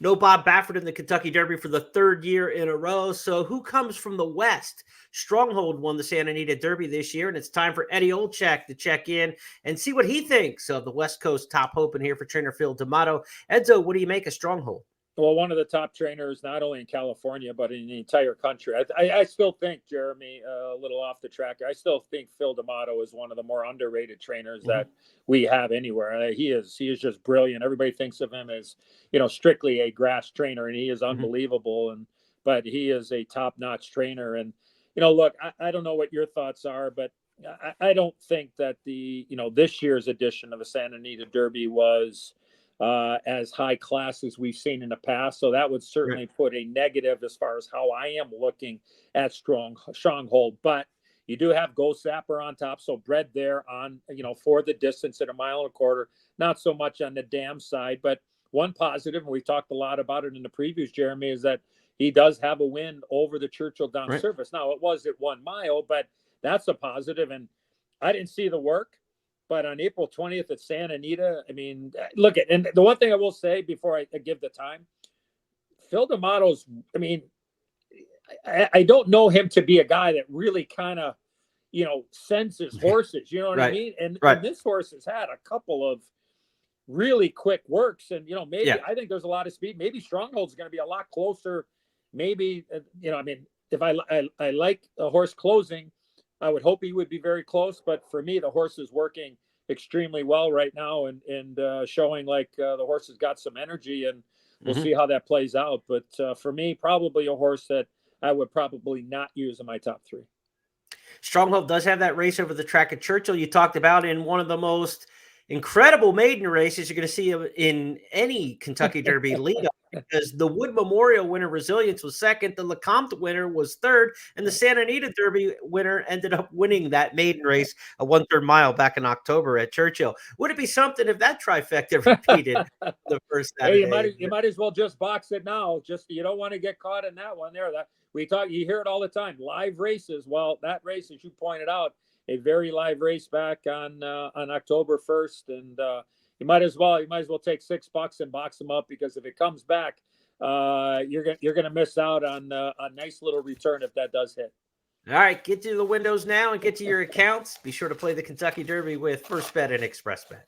No Bob Baffert in the Kentucky Derby for the third year in a row. So who comes from the West? Stronghold won the Santa Anita Derby this year, and it's time for Eddie Olczyk to check in and see what he thinks of the West Coast top hope in here for trainer Phil D'Amato. Edzo, what do you make of Stronghold? Well, one of the top trainers, not only in California, but in the entire country. I still think, Jeremy, a little off the track, I still think Phil D'Amato is one of the more underrated trainers that we have anywhere. He is just brilliant. Everybody thinks of him as, strictly a grass trainer, and he is unbelievable. But he is a top-notch trainer. And, look, I don't know what your thoughts are, but I don't think that this year's edition of the Santa Anita Derby was as high class as we've seen in the past. So that would certainly put a negative as far as how I am looking at Stronghold. But you do have Ghost Zapper on top, so bred there on, for the distance at 1.25 miles, not so much on the dam side. But one positive, and we talked a lot about it in the previews, Jeremy, is that he does have a win over the Churchill down surface. Now, it was at 1 mile, but that's a positive. And I didn't see the work. But on April 20th at Santa Anita, I mean, look at, and the one thing I will say before I give the time, Phil D'Amato's, I mean, I don't know him to be a guy that really kind of, sends his horses, you know what I mean? And this horse has had a couple of really quick works. And, maybe I think there's a lot of speed. Maybe Stronghold's going to be a lot closer. Maybe, I mean, if I like a horse closing, I would hope he would be very close, but for me, the horse is working extremely well right now and showing like the horse has got some energy, and we'll see how that plays out. But for me, probably a horse that I would probably not use in my top 3. Stronghold does have that race over the track at Churchill you talked about, in one of the most incredible maiden races you're going to see in any Kentucky Derby lead up, because the Wood Memorial winner, Resilience, was second, the Lecomte winner was third, and the Santa Anita Derby winner ended up winning that maiden race, a 1/3 mile back in October at Churchill. Would it be something if that trifecta repeated the first Saturday? Hey, you might as well just box it now. Just, you don't want to get caught in that one there. That you hear it all the time. Live races. Well, that race, as you pointed out, a very live race back on October 1st, and you might as well take $6 and box them up, because if it comes back, you're gonna miss out on a nice little return if that does hit. All right, get to the windows now and get to your accounts. Be sure to play the Kentucky Derby with First Bet and Xpressbet.